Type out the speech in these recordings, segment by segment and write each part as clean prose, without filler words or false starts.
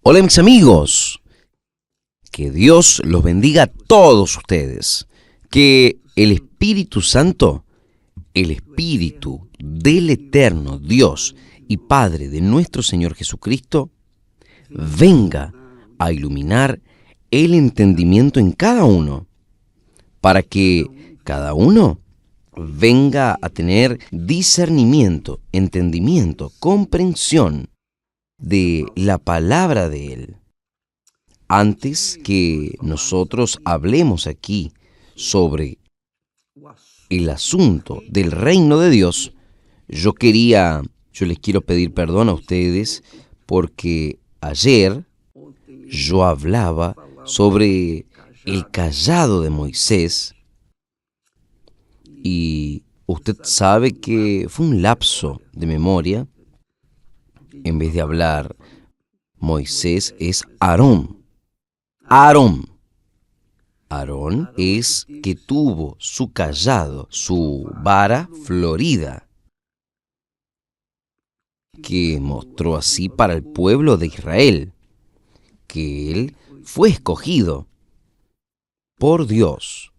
Hola mis amigos, que Dios los bendiga a todos ustedes, que el Espíritu Santo, el Espíritu del eterno Dios y Padre de nuestro Señor Jesucristo, venga a iluminar el entendimiento en cada uno, para que cada uno venga a tener discernimiento, entendimiento, comprensión de la palabra de Él. Antes que nosotros hablemos aquí sobre el asunto del reino de Dios, yo les quiero pedir perdón a ustedes porque ayer yo hablaba sobre el cayado de Moisés y usted sabe que fue un lapso de memoria. En vez de hablar Moisés es Aarón. Aarón es que tuvo su cayado, su vara florida, que mostró así para el pueblo de Israel, que él fue escogido por Dios.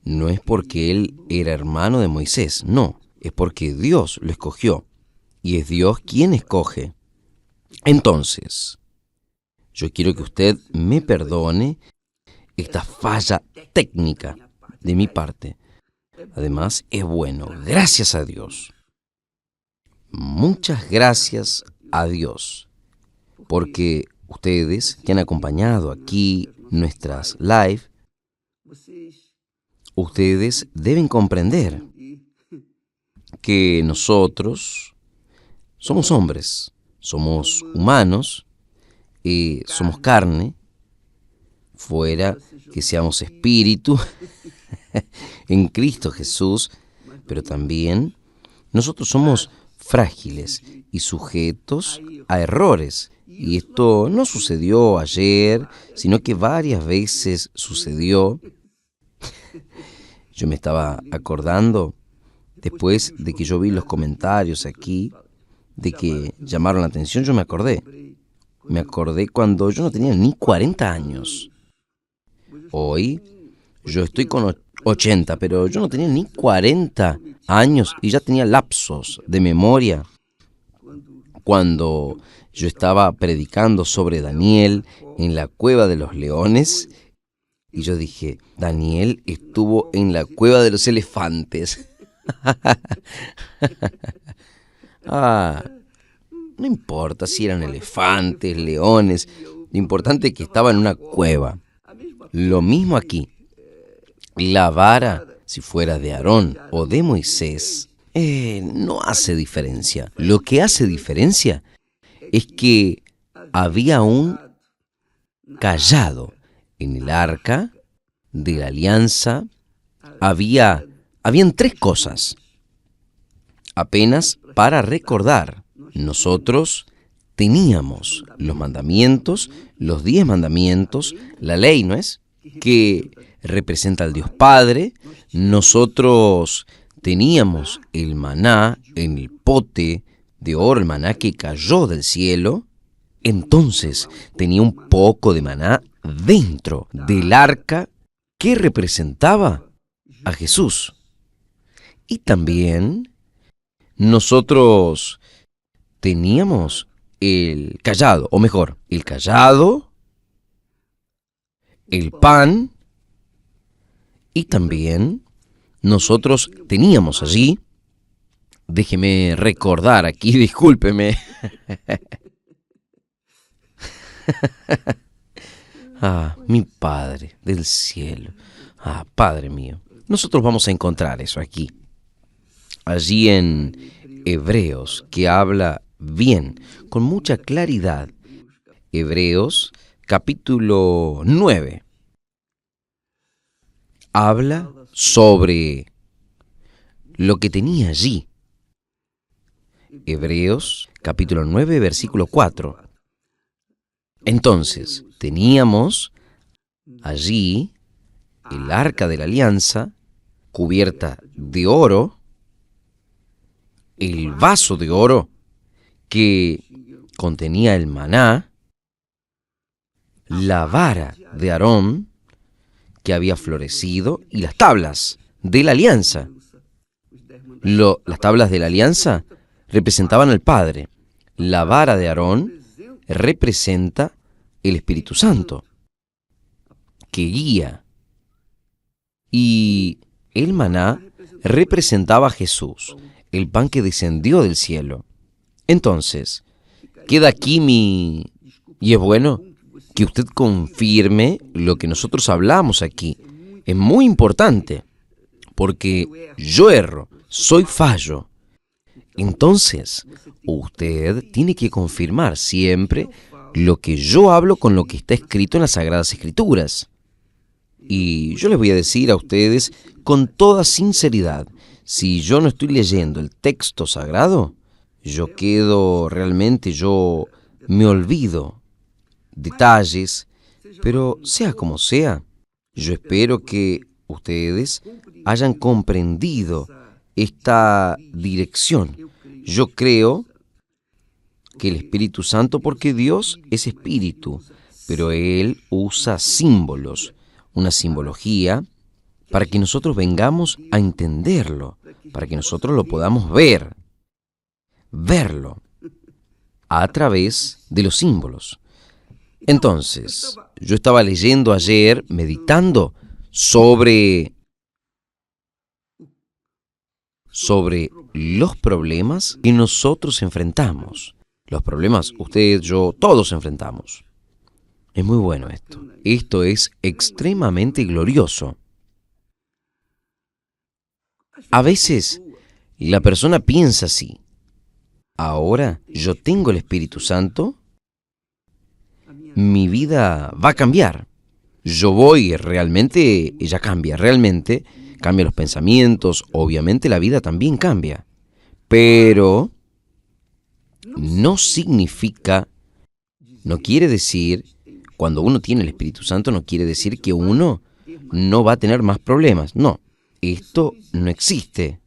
No es porque él era hermano de Moisés, no, es porque Dios lo escogió, y es Dios quien escoge. Entonces, yo quiero que usted me perdone esta falla técnica de mi parte. Además, es bueno, gracias a Dios. Muchas gracias a Dios, porque ustedes que han acompañado aquí nuestras live, ustedes deben comprender que nosotros somos hombres, somos humanos, somos carne, fuera que seamos espíritu en Cristo Jesús, pero también nosotros somos frágiles y sujetos a errores. Y esto no sucedió ayer, sino que varias veces sucedió. Yo me estaba acordando, después de que yo vi los comentarios aquí, de que llamaron la atención, yo me acordé. Me acordé cuando yo no tenía ni 40 años. Hoy yo estoy con 80, pero yo no tenía ni 40 años y ya tenía lapsos de memoria. Cuando yo estaba predicando sobre Daniel en la cueva de los leones, y yo dije, Daniel estuvo en la cueva de los elefantes. No importa si eran elefantes, leones, lo importante es que estaba en una cueva. Lo mismo aquí. La vara, si fuera de Aarón o de Moisés, no hace diferencia. Lo que hace diferencia es que había un cayado en el arca de la alianza. Habían tres cosas. Apenas para recordar, nosotros teníamos los mandamientos, los 10 mandamientos, la ley, ¿no es?, que representa al Dios Padre. Nosotros teníamos el maná en el pote de oro, el maná que cayó del cielo. Entonces tenía un poco de maná dentro del arca que representaba a Jesús. Y también nosotros teníamos el cayado, o mejor, el cayado, el pan, y también nosotros teníamos allí, déjeme recordar aquí, discúlpeme. Mi Padre del cielo, Padre mío, nosotros vamos a encontrar eso aquí, allí en Hebreos, que habla bien, con mucha claridad. Hebreos capítulo 9 habla sobre lo que tenía allí. Hebreos capítulo 9 versículo 4. Entonces, teníamos allí el arca de la alianza cubierta de oro, el vaso de oro que contenía el maná, la vara de Aarón, que había florecido, y las tablas de la alianza. Las tablas de la alianza representaban al Padre. La vara de Aarón representa el Espíritu Santo, que guía. Y el maná representaba a Jesús, el pan que descendió del cielo. Entonces, queda aquí y es bueno que usted confirme lo que nosotros hablamos aquí. Es muy importante, porque yo erro, soy fallo. Entonces, usted tiene que confirmar siempre lo que yo hablo con lo que está escrito en las Sagradas Escrituras. Y yo les voy a decir a ustedes con toda sinceridad, si yo no estoy leyendo el texto sagrado, yo me olvido detalles, pero sea como sea, yo espero que ustedes hayan comprendido esta dirección. Yo creo que el Espíritu Santo, porque Dios es espíritu, pero Él usa símbolos, una simbología, para que nosotros vengamos a entenderlo, para que nosotros lo podamos verlo a través de los símbolos. Entonces, yo estaba leyendo ayer, meditando sobre los problemas que nosotros enfrentamos. Los problemas, usted, yo, todos enfrentamos. Es muy bueno esto. Esto es extremadamente glorioso. A veces, la persona piensa así. Ahora yo tengo el Espíritu Santo, mi vida va a cambiar. Ella cambia, realmente cambia los pensamientos, obviamente la vida también cambia. Pero no quiere decir, cuando uno tiene el Espíritu Santo, no quiere decir que uno no va a tener más problemas. No, esto no existe.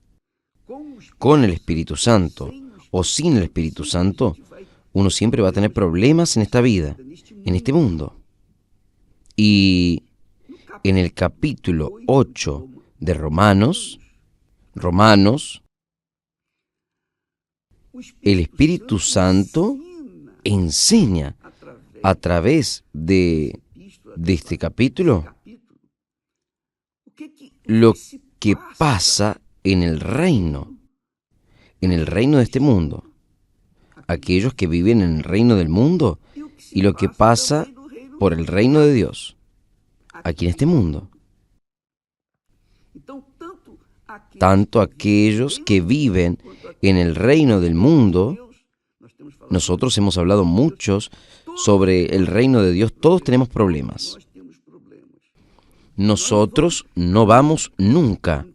Con el Espíritu Santo o sin el Espíritu Santo, uno siempre va a tener problemas en esta vida, en este mundo. Y en el capítulo 8 de Romanos, el Espíritu Santo enseña a través de este capítulo lo que pasa en el reino de este mundo. Aquellos que viven en el reino del mundo y lo que pasa por el reino de Dios, aquí en este mundo. Tanto aquellos que viven en el reino del mundo, nosotros hemos hablado muchos sobre el reino de Dios, todos tenemos problemas. Nosotros no vamos nunca,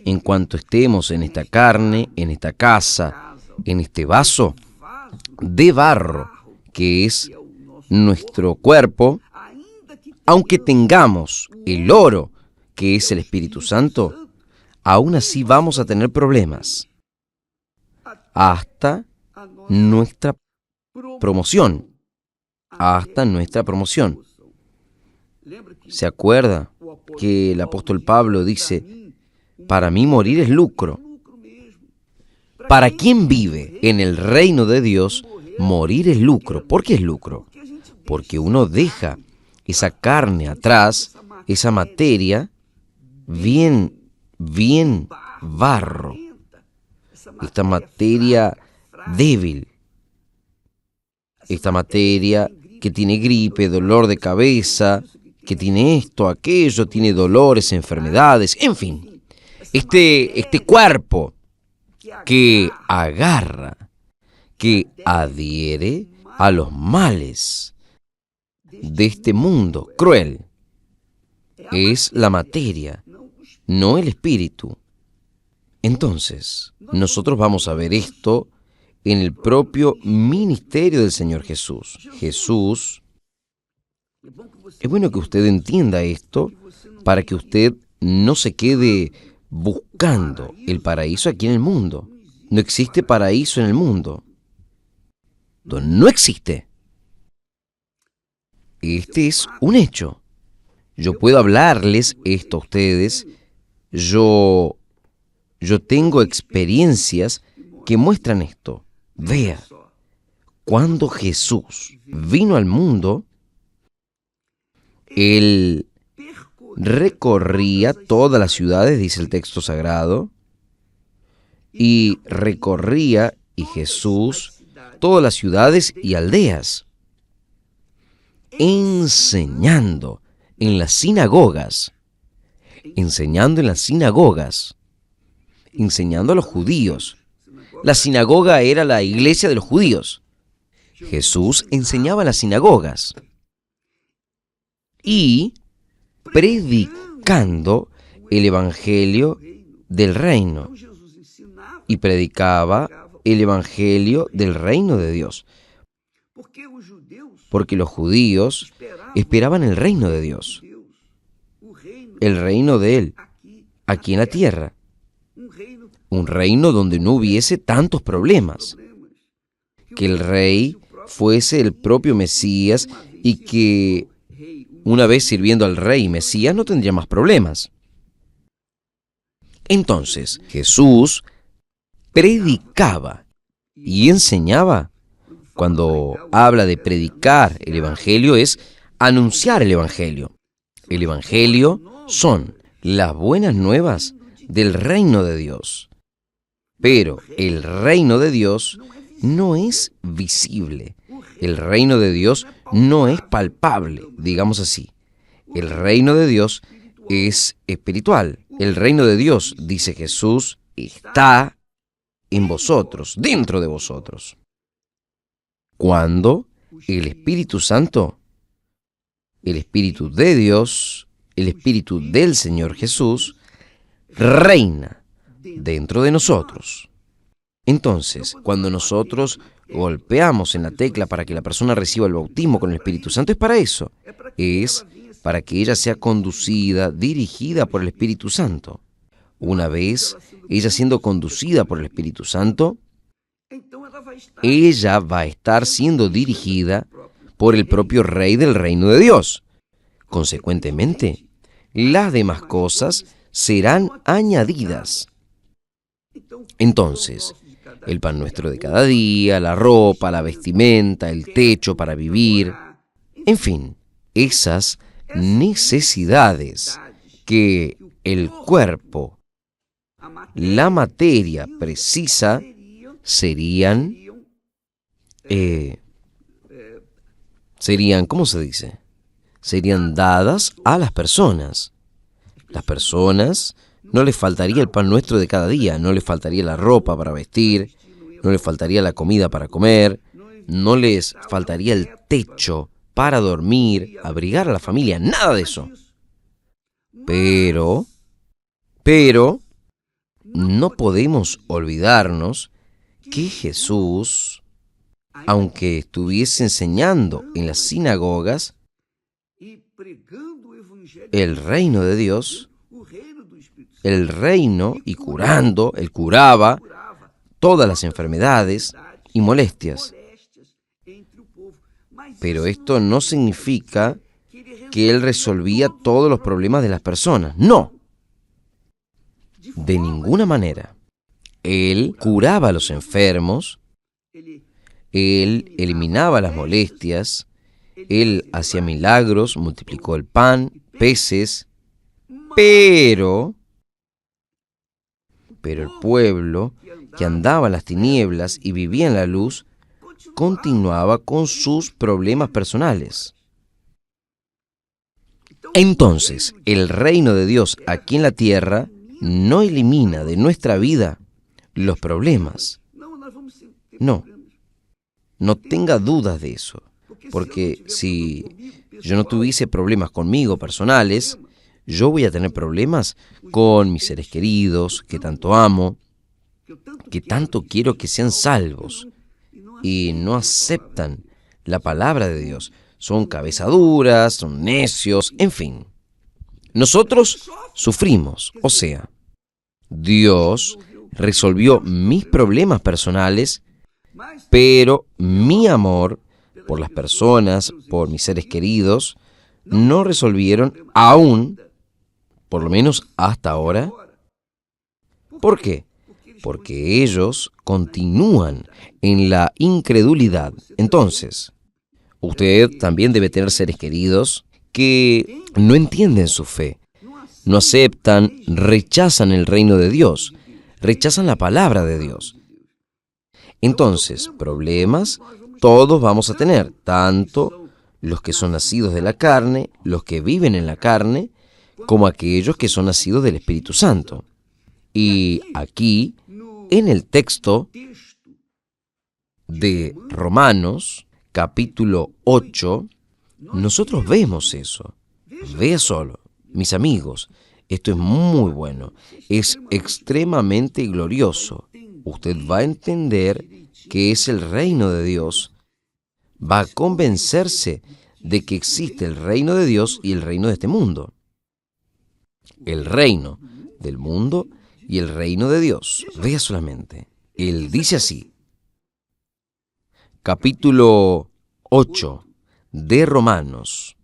en cuanto estemos en esta carne, en esta casa, en este vaso de barro, que es nuestro cuerpo, aunque tengamos el oro, que es el Espíritu Santo, aún así vamos a tener problemas hasta nuestra promoción. ¿Se acuerda que el apóstol Pablo dice, para mí morir es lucro? Para quien vive en el reino de Dios, morir es lucro. ¿Por qué es lucro? Porque uno deja esa carne atrás, esa materia, bien barro, esta materia débil, esta materia que tiene gripe, dolor de cabeza, que tiene esto, aquello, tiene dolores, enfermedades, en fin, este cuerpo que agarra, que adhiere a los males de este mundo cruel. Es la materia, no el espíritu. Entonces, nosotros vamos a ver esto en el propio ministerio del Señor Jesús. Es bueno que usted entienda esto para que usted no se quede buscando el paraíso aquí en el mundo. No existe paraíso en el mundo. no existe. Este es un hecho. Yo puedo hablarles esto a ustedes. Yo tengo experiencias que muestran esto. Vea, cuando Jesús vino al mundo, Él recorría todas las ciudades, dice el texto sagrado, y recorría, y Jesús, todas las ciudades y aldeas, enseñando en las sinagogas, enseñando a los judíos. La sinagoga era la iglesia de los judíos. Jesús enseñaba en las sinagogas y predicando el evangelio del reino. Y predicaba el evangelio del reino de Dios. Porque los judíos esperaban el reino de Dios, el reino de Él, aquí en la tierra. Un reino donde no hubiese tantos problemas. Que el rey fuese el propio Mesías y que una vez sirviendo al rey Mesías no tendría más problemas. Entonces, Jesús predicaba y enseñaba. Cuando habla de predicar el evangelio es anunciar el evangelio. El evangelio son las buenas nuevas del reino de Dios. Pero el reino de Dios no es visible. El reino de Dios no es palpable, digamos así. El reino de Dios es espiritual. El reino de Dios, dice Jesús, está en vosotros, dentro de vosotros. Cuando el Espíritu Santo, el Espíritu de Dios, el Espíritu del Señor Jesús, reina dentro de nosotros. Entonces, cuando nosotros golpeamos en la tecla para que la persona reciba el bautismo con el Espíritu Santo, es para eso. Es para que ella sea conducida, dirigida por el Espíritu Santo. Una vez ella siendo conducida por el Espíritu Santo, ella va a estar siendo dirigida por el propio Rey del reino de Dios. Consecuentemente, las demás cosas serán añadidas. Entonces, el pan nuestro de cada día, la ropa, la vestimenta, el techo para vivir, en fin, esas necesidades que el cuerpo, la materia precisa, serían, ¿cómo se dice? Serían dadas a las personas. Las personas no les faltaría el pan nuestro de cada día, no les faltaría la ropa para vestir, no les faltaría la comida para comer, no les faltaría el techo para dormir, abrigar a la familia, nada de eso. Pero, no podemos olvidarnos que Jesús, aunque estuviese enseñando en las sinagogas el reino de Dios, el reino y curando, Él curaba todas las enfermedades y molestias. Pero esto no significa que Él resolvía todos los problemas de las personas. No, de ninguna manera. Él curaba a los enfermos, Él eliminaba las molestias, Él hacía milagros, multiplicó el pan, peces, pero el pueblo que andaba en las tinieblas y vivía en la luz continuaba con sus problemas personales. Entonces, el reino de Dios aquí en la tierra no elimina de nuestra vida los problemas. No tenga dudas de eso, porque si yo no tuviese problemas conmigo personales, yo voy a tener problemas con mis seres queridos, que tanto amo, que tanto quiero que sean salvos, y no aceptan la palabra de Dios. Son cabezaduras, son necios, en fin. Nosotros sufrimos, o sea, Dios resolvió mis problemas personales Pero mi amor por las personas, por mis seres queridos, no resolvieron aún, por lo menos hasta ahora. ¿Por qué? Porque ellos continúan en la incredulidad. Entonces, usted también debe tener seres queridos que no entienden su fe, no aceptan, rechazan el reino de Dios, rechazan la palabra de Dios. Entonces, problemas todos vamos a tener, tanto los que son nacidos de la carne, los que viven en la carne, como aquellos que son nacidos del Espíritu Santo. Y aquí, en el texto de Romanos, capítulo 8, nosotros vemos eso. Vea solo, mis amigos, esto es muy bueno, es extremadamente glorioso. Usted va a entender que es el reino de Dios, va a convencerse de que existe el reino de Dios y el reino de este mundo. El reino del mundo y el reino de Dios. Vea solamente. Él dice así, capítulo 8 de Romanos.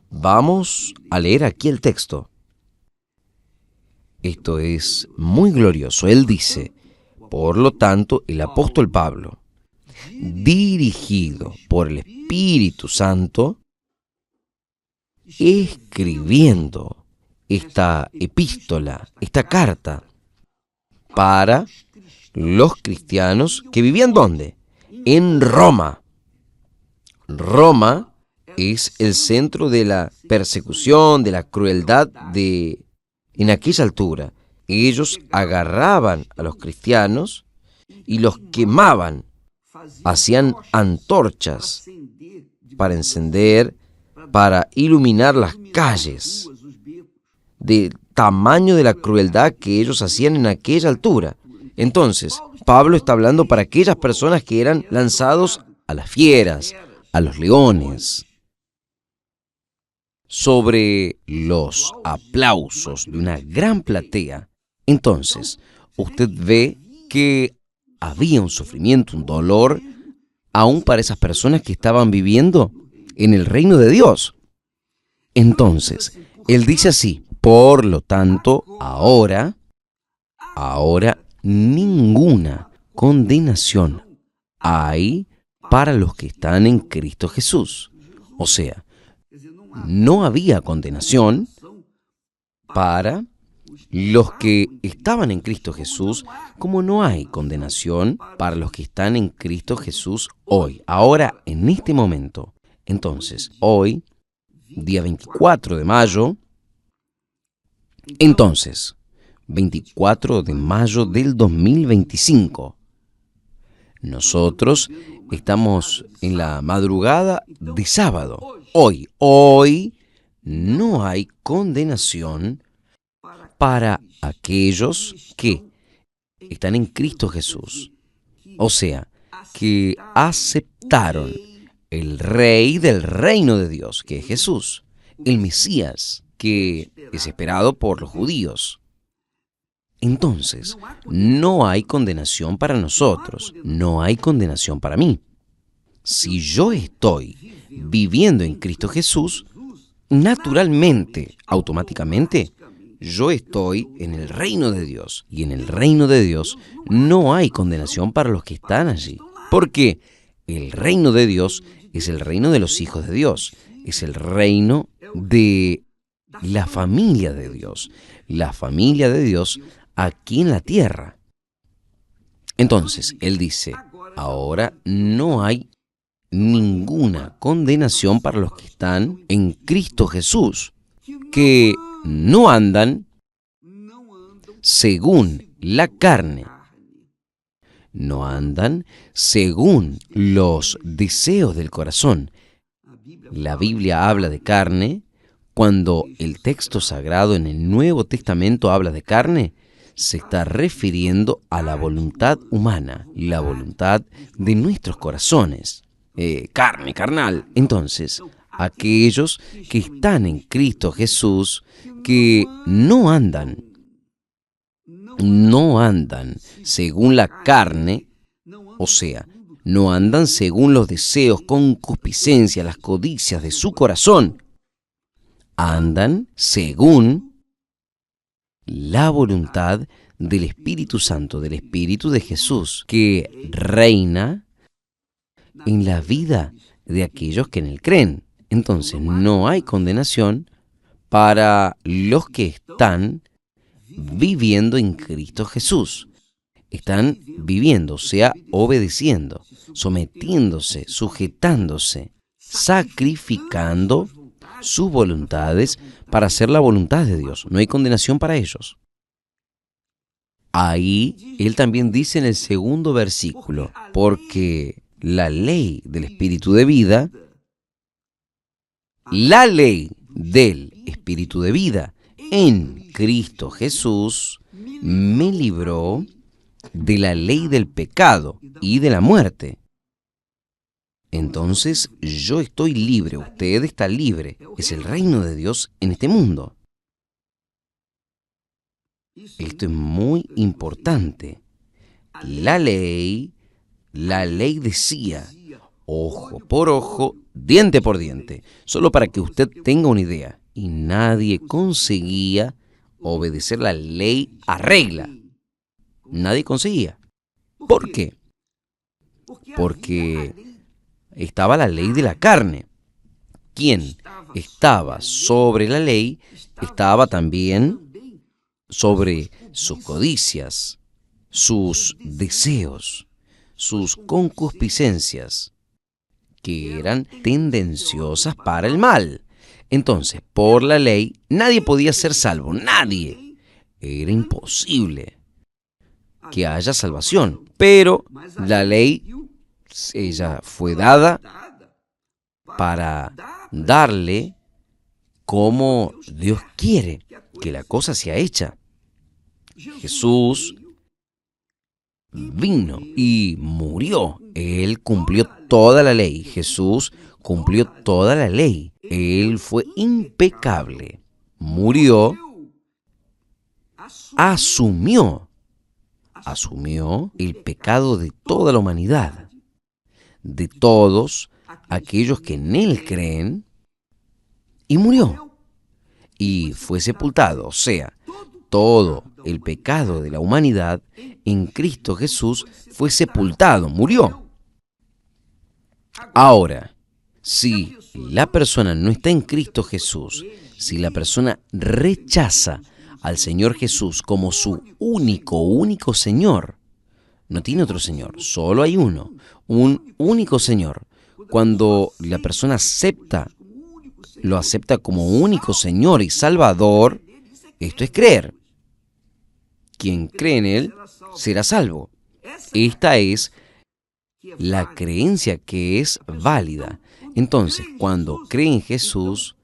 Vamos a leer aquí el texto. Esto es muy glorioso. Él dice, por lo tanto, el apóstol Pablo, dirigido por el Espíritu Santo, escribiendo esta epístola, esta carta, para los cristianos que vivían ¿dónde? En Roma. Roma es el centro de la persecución, de la crueldad en aquella altura. Ellos agarraban a los cristianos y los quemaban. Hacían antorchas para encender, para iluminar las calles, del tamaño de la crueldad que ellos hacían en aquella altura. Entonces, Pablo está hablando para aquellas personas que eran lanzados a las fieras, a los leones. Sobre los aplausos de una gran platea, entonces, usted ve que había un sufrimiento, un dolor, aún para esas personas que estaban viviendo en el reino de Dios. Entonces, él dice así, por lo tanto, ahora ninguna condenación hay para los que están en Cristo Jesús. O sea, no había condenación para los que estaban en Cristo Jesús, como no hay condenación para los que están en Cristo Jesús hoy, ahora, en este momento. Entonces, hoy, día 24 de mayo, entonces, 24 de mayo del 2025, nosotros estamos en la madrugada de sábado. Hoy no hay condenación para aquellos que están en Cristo Jesús. O sea, que aceptaron el Rey del reino de Dios, que es Jesús, el Mesías, que es esperado por los judíos. Entonces, no hay condenación para nosotros, no hay condenación para mí. Si yo estoy viviendo en Cristo Jesús, naturalmente, automáticamente, yo estoy en el reino de Dios. Y en el reino de Dios no hay condenación para los que están allí. Porque el reino de Dios es el reino de los hijos de Dios. Es el reino de la familia de Dios. La familia de Dios aquí en la tierra. Entonces, él dice, ahora no hay ninguna condenación para los que están en Cristo Jesús, que no andan según la carne, no andan según los deseos del corazón. La Biblia habla de carne. Cuando el texto sagrado en el Nuevo Testamento habla de carne, se está refiriendo a la voluntad humana, la voluntad de nuestros corazones. Carne, carnal. Entonces, aquellos que están en Cristo Jesús, que no andan según la carne, o sea, no andan según los deseos, concupiscencias, las codicias de su corazón. Andan según la voluntad del Espíritu Santo, del Espíritu de Jesús, que reina en la vida de aquellos que en Él creen. Entonces, no hay condenación para los que están viviendo en Cristo Jesús. Están viviendo, o sea, obedeciendo, sometiéndose, sujetándose, sacrificando sus voluntades para hacer la voluntad de Dios. No hay condenación para ellos. Ahí él también dice en el segundo versículo, porque la ley del Espíritu de vida, la ley del Espíritu de vida en Cristo Jesús me libró de la ley del pecado y de la muerte. Entonces yo estoy libre, usted está libre. Es el reino de Dios en este mundo. Esto es muy importante. La ley decía, ojo por ojo, diente por diente, solo para que usted tenga una idea. Y nadie conseguía obedecer la ley a regla. Nadie conseguía. ¿Por qué? Porque estaba la ley de la carne. Quien estaba sobre la ley estaba también sobre sus codicias, sus deseos, sus concupiscencias, que eran tendenciosas para el mal. Entonces, por la ley, nadie podía ser salvo, nadie. Era imposible que haya salvación. Pero la ley, ella fue dada para darle como Dios quiere que la cosa sea hecha. Jesús vino y murió. Él cumplió toda la ley. Jesús cumplió toda la ley. Él fue impecable. Murió, asumió el pecado de toda la humanidad, de todos aquellos que en Él creen, y murió. Y fue sepultado, o sea, todo el pecado de la humanidad en Cristo Jesús fue sepultado, murió. Ahora, si la persona no está en Cristo Jesús, si la persona rechaza al Señor Jesús como su único Señor, no tiene otro Señor, solo hay uno, un único Señor. Cuando la persona lo acepta como único Señor y Salvador, esto es creer. Quien cree en Él será salvo. Esta es la creencia que es válida. Entonces, cuando cree en Jesús,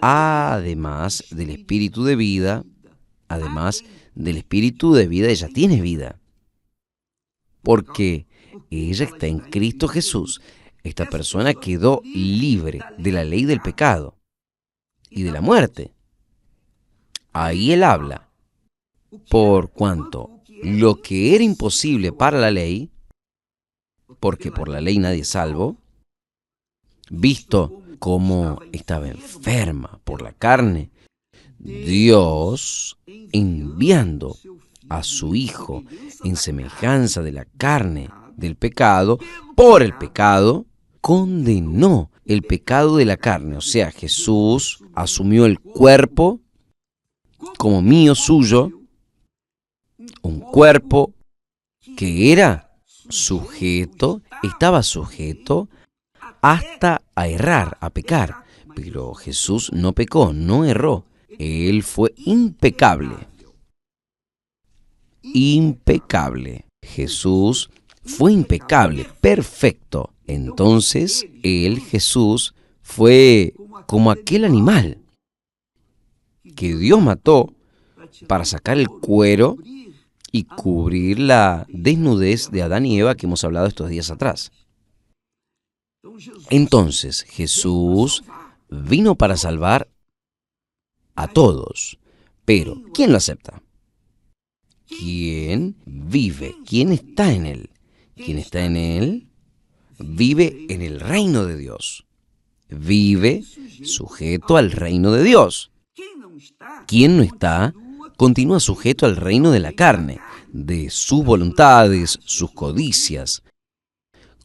además del Espíritu de vida, ella tiene vida. Porque ella está en Cristo Jesús. Esta persona quedó libre de la ley del pecado y de la muerte. Ahí él habla. Por cuanto lo que era imposible para la ley, porque por la ley nadie es salvo, visto cómo estaba enferma por la carne, Dios, enviando a su Hijo en semejanza de la carne del pecado, por el pecado, condenó el pecado de la carne. O sea, Jesús asumió el cuerpo como mío, suyo, un cuerpo que estaba sujeto hasta a errar, a pecar. Pero Jesús no pecó, no erró. Él fue impecable. Impecable. Jesús fue impecable, perfecto. Entonces, Jesús, fue como aquel animal que Dios mató para sacar el cuero y cubrir la desnudez de Adán y Eva que hemos hablado estos días atrás. Entonces, Jesús vino para salvar a todos. Pero, ¿quién lo acepta? ¿Quién vive? ¿Quién está en Él? ¿Quién está en Él? vive en el reino de Dios. Vive sujeto al reino de Dios. Quien no está, continúa sujeto al reino de la carne, de sus voluntades, sus codicias.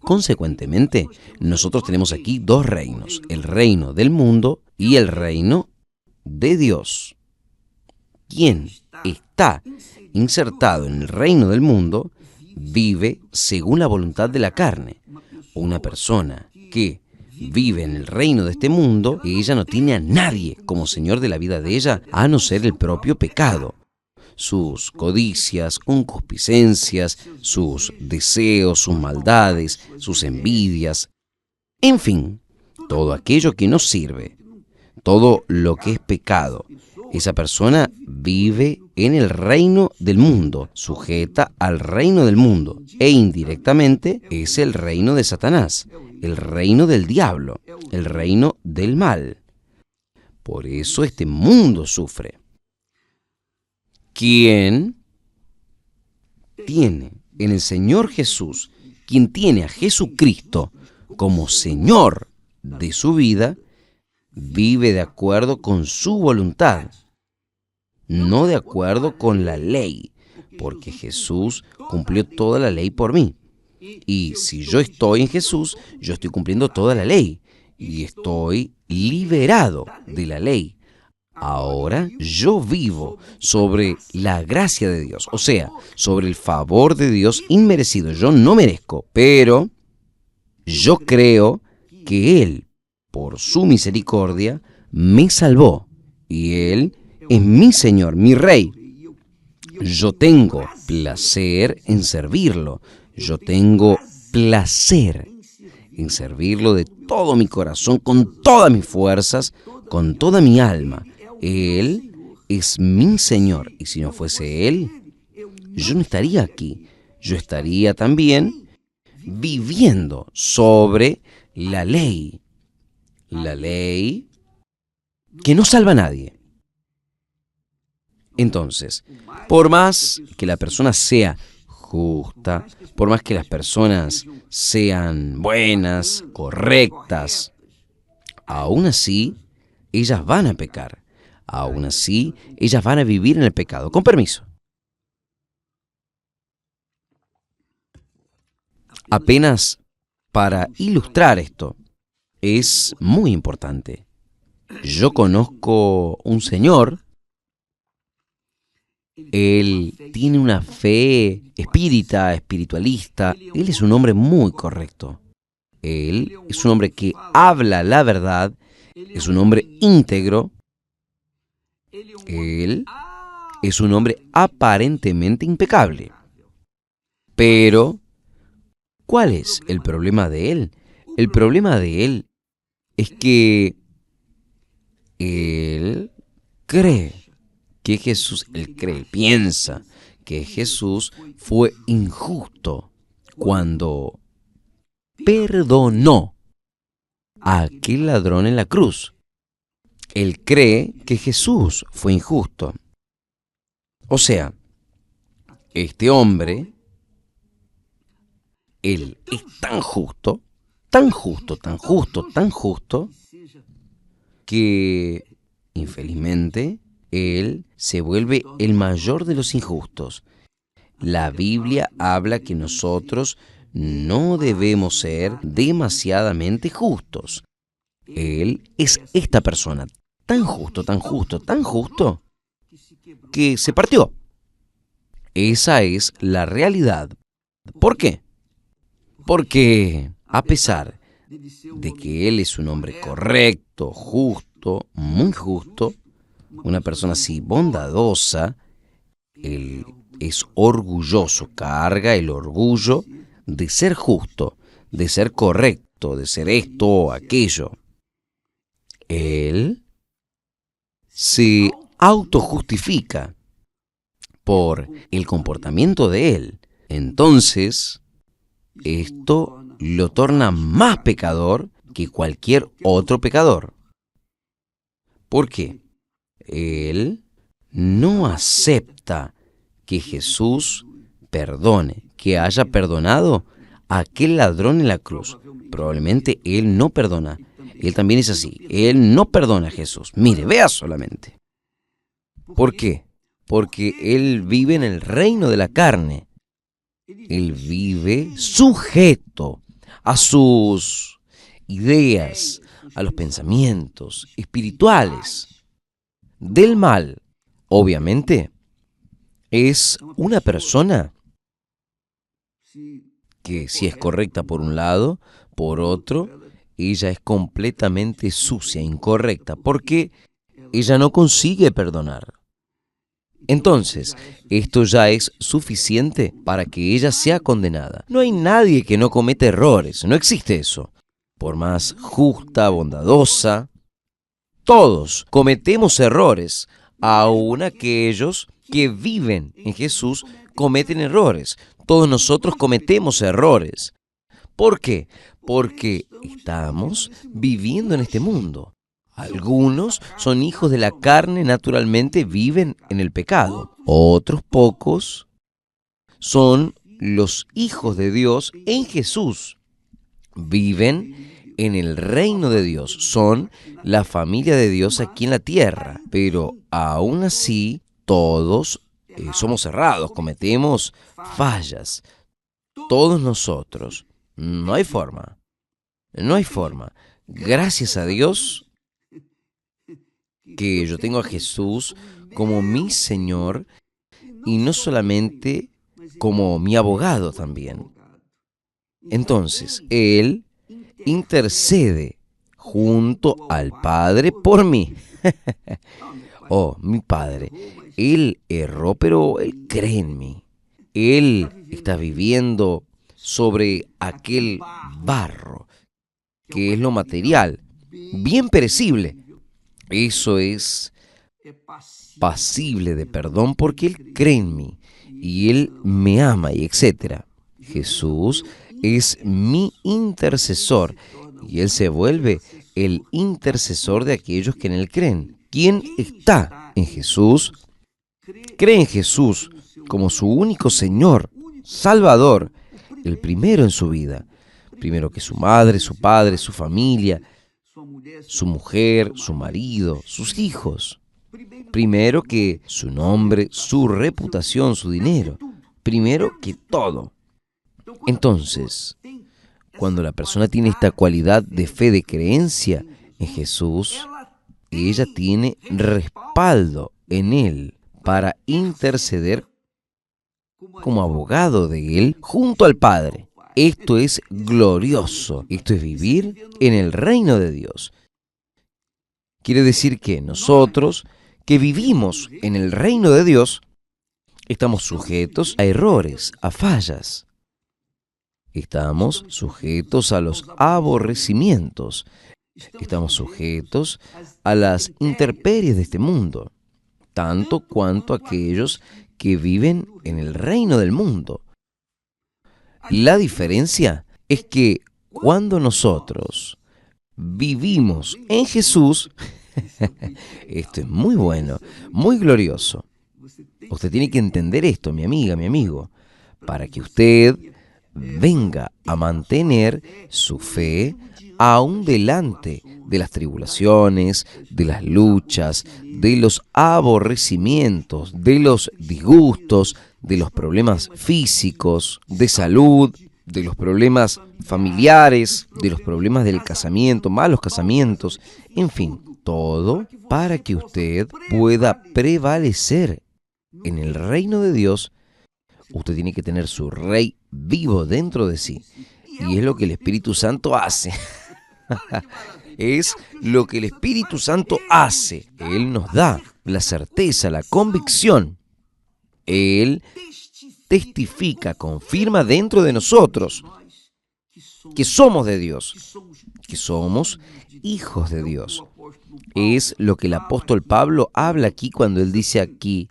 Consecuentemente, nosotros tenemos aquí dos reinos, el reino del mundo y el reino de Dios. Quien está insertado en el reino del mundo vive según la voluntad de la carne. Una persona que vive en el reino de este mundo, ella no tiene a nadie como señor de la vida de ella, a no ser el propio pecado. Sus codicias, concupiscencias, sus deseos, sus maldades, sus envidias, en fin, todo aquello que no sirve, todo lo que es pecado. Esa persona vive en el reino del mundo, sujeta al reino del mundo, e indirectamente es el reino de Satanás, el reino del diablo, el reino del mal. Por eso este mundo sufre. Quien tiene en el Señor Jesús, quien tiene a Jesucristo como Señor de su vida, vive de acuerdo con su voluntad, no de acuerdo con la ley, porque Jesús cumplió toda la ley por mí. Y si yo estoy en Jesús, yo estoy cumpliendo toda la ley y estoy liberado de la ley. Ahora yo vivo sobre la gracia de Dios, o sea, sobre el favor de Dios inmerecido. Yo no merezco, pero yo creo que Él, por su misericordia, me salvó y Él es mi Señor, mi Rey. Yo tengo placer en servirlo. Yo tengo placer en servirlo de todo mi corazón, con todas mis fuerzas, con toda mi alma. Él es mi Señor, y si no fuese Él, yo no estaría aquí. Yo estaría también viviendo sobre la ley que no salva a nadie. Entonces, por más que la persona sea justa, por más que las personas sean buenas, correctas, aún así, ellas van a pecar. Aún así, ellas van a vivir en el pecado. Con permiso. Apenas para ilustrar esto, es muy importante. Yo conozco un señor. Él tiene una fe espiritualista. Él es un hombre muy correcto. Él es un hombre que habla la verdad. Es un hombre íntegro. Él es un hombre aparentemente impecable. Pero, ¿cuál es el problema de él? El problema de él es que él cree que Jesús, él piensa que Jesús fue injusto cuando perdonó a aquel ladrón en la cruz. Él cree que Jesús fue injusto. O sea, este hombre, él es tan justo, tan justo, tan justo, tan justo, que infelizmente él se vuelve el mayor de los injustos. La Biblia habla que nosotros no debemos ser demasiadamente justos. Él es esta persona, tan justo, tan justo, tan justo, que se partió. Esa es la realidad. ¿Por qué? Porque a pesar de que él es un hombre correcto, justo, muy justo, una persona así bondadosa, él es orgulloso, carga el orgullo de ser justo, de ser correcto, de ser esto o aquello. Él se autojustifica por el comportamiento de él. Entonces, esto lo torna más pecador que cualquier otro pecador. ¿Por qué? Él no acepta que Jesús perdone, que haya perdonado a aquel ladrón en la cruz. Probablemente él no perdona. Él también es así. Él no perdona a Jesús. Mire, vea solamente. ¿Por qué? Porque él vive en el reino de la carne. Él vive sujeto a sus ideas, a los pensamientos espirituales del mal. Obviamente, es una persona que si es correcta por un lado, por otro, ella es completamente sucia, incorrecta, porque ella no consigue perdonar. Entonces, esto ya es suficiente para que ella sea condenada. No hay nadie que no cometa errores, no existe eso. Por más justa, bondadosa, todos cometemos errores, aun aquellos que viven en Jesús cometen errores. Todos nosotros cometemos errores. ¿Por qué? Porque estamos viviendo en este mundo. Algunos son hijos de la carne, naturalmente viven en el pecado. Otros pocos son los hijos de Dios en Jesús. Viven en el reino de Dios. Son la familia de Dios aquí en la tierra. Pero aún así, todos somos errados, cometemos fallas. Todos nosotros. No hay forma. No hay forma. Gracias a Dios que yo tengo a Jesús como mi Señor y no solamente como mi abogado también. Entonces, Él intercede junto al Padre por mí. Oh, mi Padre, Él erró, pero Él cree en mí. Él está viviendo sobre aquel barro, que es lo material, bien perecible. Eso es pasible de perdón porque Él cree en mí y Él me ama y etcétera. Jesús es mi intercesor y Él se vuelve el intercesor de aquellos que en Él creen. ¿Quién está en Jesús? Cree en Jesús como su único Señor, Salvador, el primero en su vida. Primero que su madre, su padre, su familia, su mujer, su marido, sus hijos. Primero que su nombre, su reputación, su dinero. Primero que todo. Entonces, cuando la persona tiene esta cualidad de fe, de creencia en Jesús, ella tiene respaldo en Él para interceder como abogado de Él junto al Padre. Esto es glorioso. Esto es vivir en el reino de Dios. Quiere decir que nosotros, que vivimos en el reino de Dios, estamos sujetos a errores, a fallas. Estamos sujetos a los aborrecimientos. Estamos sujetos a las intemperies de este mundo, tanto cuanto aquellos que viven en el reino del mundo. La diferencia es que cuando nosotros vivimos en Jesús, esto es muy bueno, muy glorioso. Usted tiene que entender esto, mi amiga, mi amigo, para que usted venga a mantener su fe aún delante de las tribulaciones, de las luchas, de los aborrecimientos, de los disgustos, de los problemas físicos, de salud, de los problemas familiares, de los problemas del casamiento, malos casamientos, en fin, todo para que usted pueda prevalecer en el reino de Dios. Usted tiene que tener su Rey vivo dentro de sí. Y es lo que el Espíritu Santo hace. Es lo que el Espíritu Santo hace. Él nos da la certeza, la convicción. Él testifica, confirma dentro de nosotros que somos de Dios, que somos hijos de Dios. Es lo que el apóstol Pablo habla aquí cuando él dice aquí,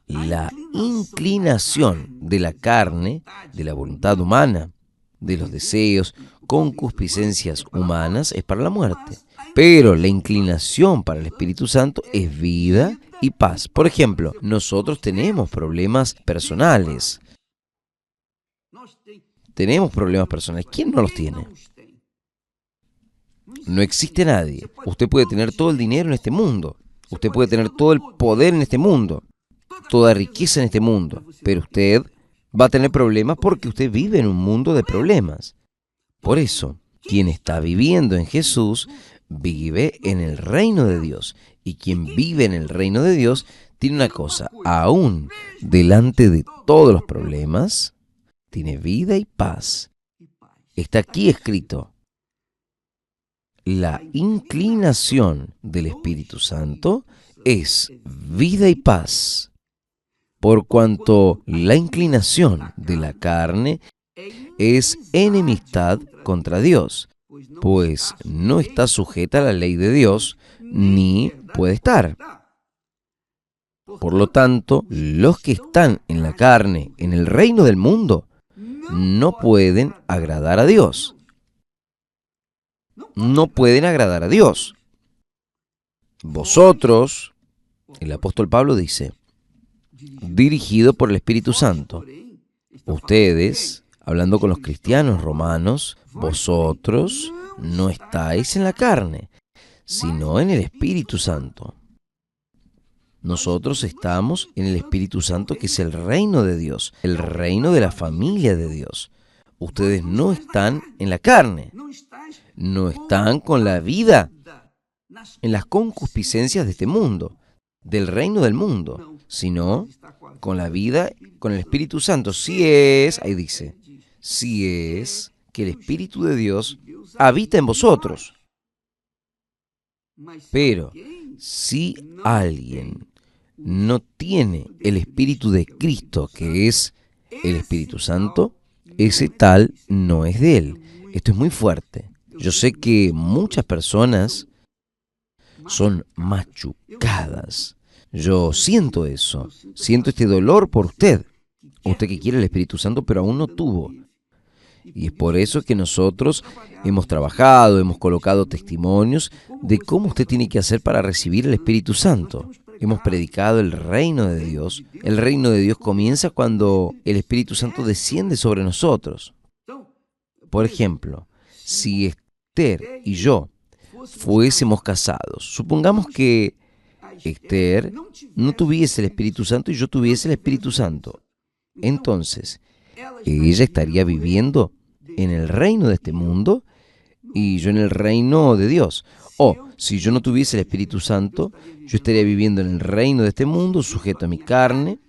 la inclinación de la carne, de la voluntad humana, de los deseos, concupiscencias humanas es para la muerte. Pero la inclinación para el Espíritu Santo es vida y paz. Por ejemplo, nosotros tenemos problemas personales. tenemos problemas personales. ¿Quién no los tiene? No existe nadie. Usted puede tener todo el dinero en este mundo. Usted puede tener todo el poder en este mundo. Toda riqueza en este mundo. Pero usted va a tener problemas porque usted vive en un mundo de problemas. Por eso, quien está viviendo en Jesús vive en el reino de Dios. Y quien vive en el reino de Dios tiene una cosa, aún delante de todos los problemas, tiene vida y paz. Está aquí escrito: la inclinación del Espíritu Santo es vida y paz, por cuanto la inclinación de la carne es enemistad contra Dios, pues no está sujeta a la ley de Dios, ni puede estar. Por lo tanto, los que están en la carne, en el reino del mundo, no pueden agradar a Dios. No pueden agradar a Dios. Vosotros, el apóstol Pablo dice, dirigido por el Espíritu Santo. Ustedes, hablando con los cristianos romanos, vosotros no estáis en la carne, sino en el Espíritu Santo. Nosotros estamos en el Espíritu Santo, que es el reino de Dios, el reino de la familia de Dios. Ustedes no están en la carne, no están con la vida en las concupiscencias de este mundo, del reino del mundo, sino con la vida, con el Espíritu Santo. Si es, ahí dice, si es que el Espíritu de Dios habita en vosotros. Pero si alguien no tiene el Espíritu de Cristo, que es el Espíritu Santo, ese tal no es de él. Esto es muy fuerte. Yo sé que muchas personas son machucadas. Yo siento eso. Siento este dolor por usted. Usted que quiere el Espíritu Santo, pero aún no tuvo. Y es por eso que nosotros hemos trabajado, hemos colocado testimonios de cómo usted tiene que hacer para recibir el Espíritu Santo. Hemos predicado el reino de Dios. El reino de Dios comienza cuando el Espíritu Santo desciende sobre nosotros. Por ejemplo, si Esther y yo fuésemos casados, supongamos que Esther no tuviese el Espíritu Santo y yo tuviese el Espíritu Santo. Entonces, ella estaría viviendo en el reino de este mundo y yo en el reino de Dios. O, si yo no tuviese el Espíritu Santo, yo estaría viviendo en el reino de este mundo, sujeto a mi carne,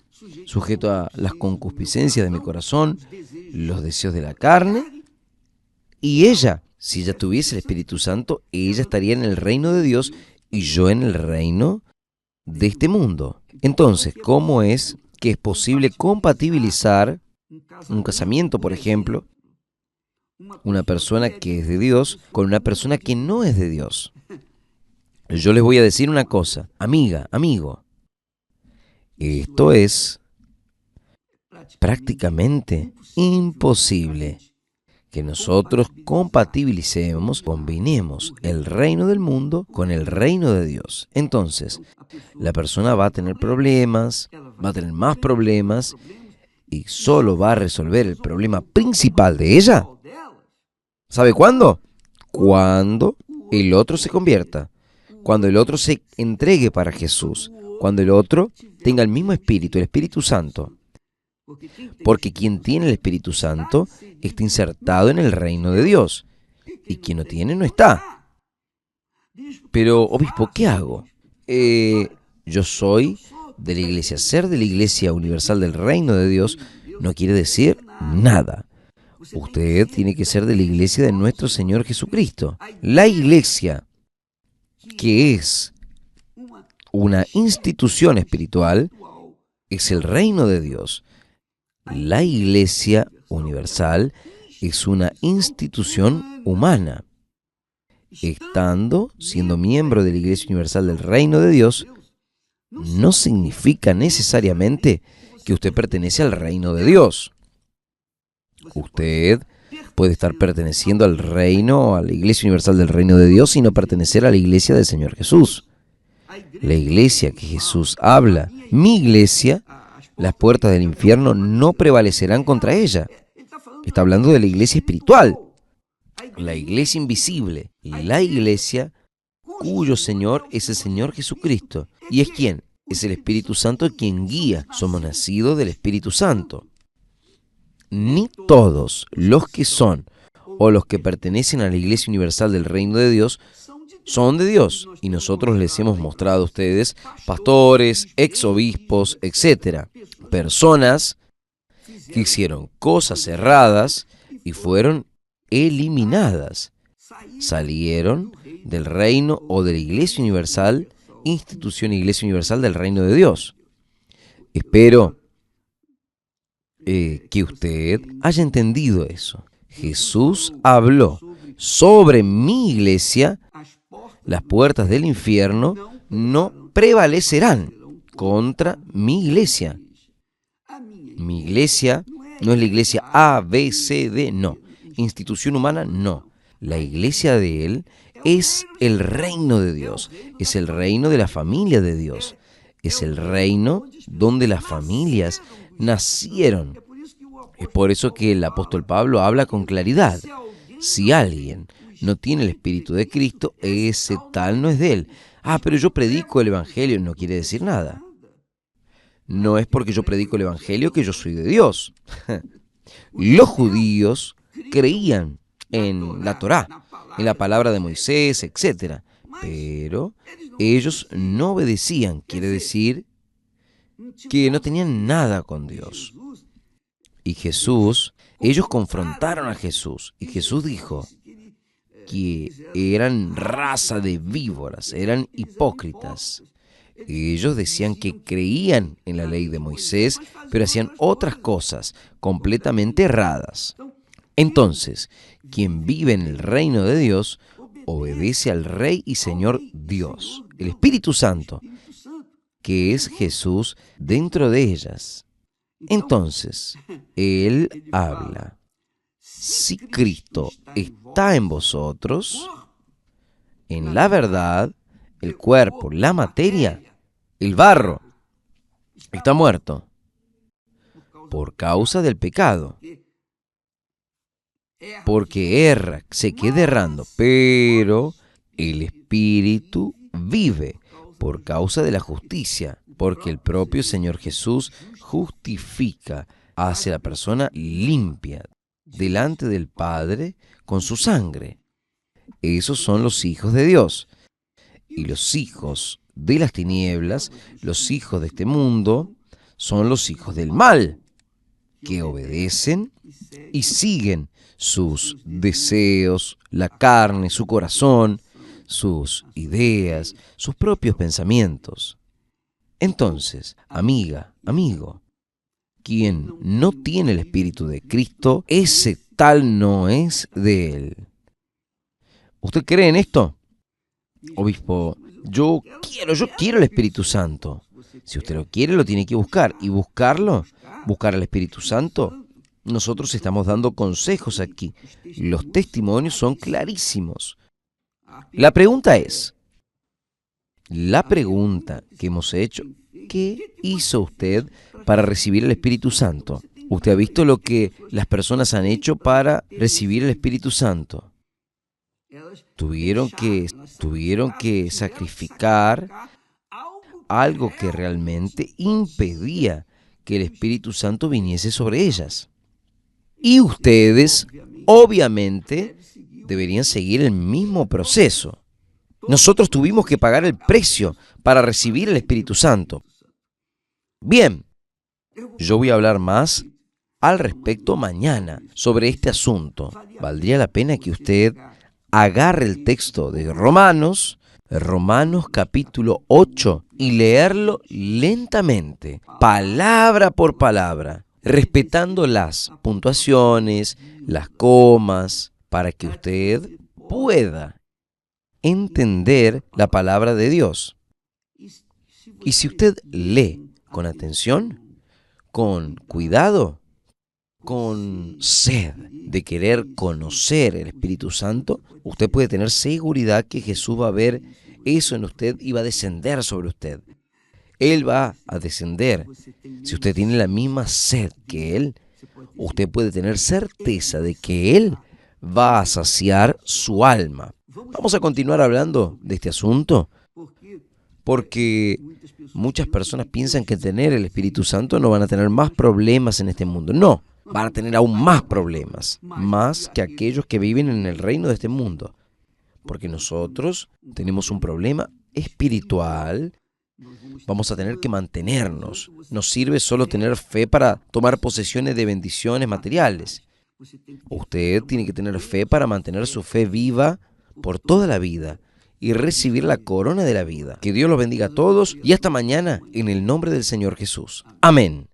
sujeto a las concupiscencias de mi corazón, los deseos de la carne. Y ella, si ella tuviese el Espíritu Santo, ella estaría en el reino de Dios y yo en el reino de este mundo. Entonces, ¿cómo es que es posible compatibilizar un casamiento, por ejemplo, una persona que es de Dios con una persona que no es de Dios? Yo les voy a decir una cosa, amiga, amigo, esto es prácticamente imposible que nosotros compatibilicemos, combinemos el reino del mundo con el reino de Dios. Entonces, la persona va a tener problemas, va a tener más problemas y solo va a resolver el problema principal de ella. ¿Sabe cuándo? Cuando el otro se convierta, cuando el otro se entregue para Jesús, cuando el otro tenga el mismo espíritu, el Espíritu Santo. Porque quien tiene el Espíritu Santo está insertado en el reino de Dios, y quien no tiene no está. Pero, obispo, ¿qué hago? Yo soy de la iglesia. Ser de la iglesia universal del reino de Dios no quiere decir nada. Usted tiene que ser de la iglesia de nuestro Señor Jesucristo. La iglesia, que es una institución espiritual, es el reino de Dios. La iglesia universal es una institución humana. Siendo miembro de la iglesia universal del reino de Dios, no significa necesariamente que usted pertenece al reino de Dios. Usted puede estar perteneciendo al reino, a la iglesia universal del reino de Dios, y no pertenecer a la iglesia del Señor Jesús. La iglesia que Jesús habla, mi iglesia, las puertas del infierno no prevalecerán contra ella. Está hablando de la iglesia espiritual, la iglesia invisible, la iglesia cuyo Señor es el Señor Jesucristo. ¿Y es quién? Es el Espíritu Santo quien guía. Somos nacidos del Espíritu Santo. Ni todos los que son o los que pertenecen a la Iglesia Universal del Reino de Dios son de Dios. Y nosotros les hemos mostrado a ustedes pastores, exobispos, etcétera, personas que hicieron cosas erradas y fueron eliminadas. Salieron del reino o de la Iglesia Universal, institución Iglesia Universal del Reino de Dios. Espero que usted haya entendido eso. Jesús habló sobre mi iglesia. Las puertas del infierno no prevalecerán contra mi iglesia. Mi iglesia no es la iglesia A, B, C, D, no. Institución humana, no. La iglesia de Él es el reino de Dios, es el reino de la familia de Dios, es el reino donde las familias nacieron. Es por eso que el apóstol Pablo habla con claridad. Si alguien no tiene el Espíritu de Cristo, ese tal no es de Él. Pero yo predico el Evangelio, no quiere decir nada. No es porque yo predico el Evangelio que yo soy de Dios. Los judíos creían en la Torá, en la palabra de Moisés, etc. Pero ellos no obedecían, quiere decir que no tenían nada con Dios. Y Jesús, ellos confrontaron a Jesús, y Jesús dijo que eran raza de víboras, eran hipócritas. Ellos decían que creían en la ley de Moisés, pero hacían otras cosas completamente erradas. Entonces, quien vive en el reino de Dios, obedece al Rey y Señor Dios, el Espíritu Santo, que es Jesús dentro de ellas. Entonces, Él habla. Si Cristo está en vosotros, en la verdad, el cuerpo, la materia, el barro, está muerto por causa del pecado. Porque erra, se queda errando, pero el Espíritu vive por causa de la justicia, porque el propio Señor Jesús justifica, hace a la persona limpia delante del Padre con su sangre. Esos son los hijos de Dios. Y los hijos de las tinieblas, los hijos de este mundo, son los hijos del mal, que obedecen y siguen sus deseos, la carne, su corazón, sus ideas, sus propios pensamientos. Entonces, amiga, amigo, quien no tiene el Espíritu de Cristo, ese tal no es de Él. ¿Usted cree en esto? Obispo, yo quiero el Espíritu Santo. Si usted lo quiere, lo tiene que buscar. Y buscar al Espíritu Santo, nosotros estamos dando consejos aquí. Los testimonios son clarísimos. La pregunta que hemos hecho, ¿qué hizo usted para recibir el Espíritu Santo? ¿Usted ha visto lo que las personas han hecho para recibir el Espíritu Santo? Tuvieron que sacrificar algo que realmente impedía que el Espíritu Santo viniese sobre ellas. Y ustedes, obviamente, deberían seguir el mismo proceso. Nosotros tuvimos que pagar el precio para recibir el Espíritu Santo. Bien, yo voy a hablar más al respecto mañana sobre este asunto. Valdría la pena que usted agarre el texto de Romanos capítulo 8, y leerlo lentamente, palabra por palabra, respetando las puntuaciones, las comas, para que usted pueda entender la palabra de Dios. Y si usted lee con atención, con cuidado, con sed de querer conocer el Espíritu Santo, usted puede tener seguridad que Jesús va a ver eso en usted y va a descender sobre usted. Él va a descender. Si usted tiene la misma sed que Él, usted puede tener certeza de que Él va a saciar su alma. Vamos a continuar hablando de este asunto porque muchas personas piensan que tener el Espíritu Santo no van a tener más problemas en este mundo. No, van a tener aún más problemas, más que aquellos que viven en el reino de este mundo. Porque nosotros tenemos un problema espiritual. Vamos a tener que mantenernos. No sirve solo tener fe para tomar posesiones de bendiciones materiales. Usted tiene que tener fe para mantener su fe viva por toda la vida y recibir la corona de la vida. Que Dios los bendiga a todos y hasta mañana en el nombre del Señor Jesús. Amén.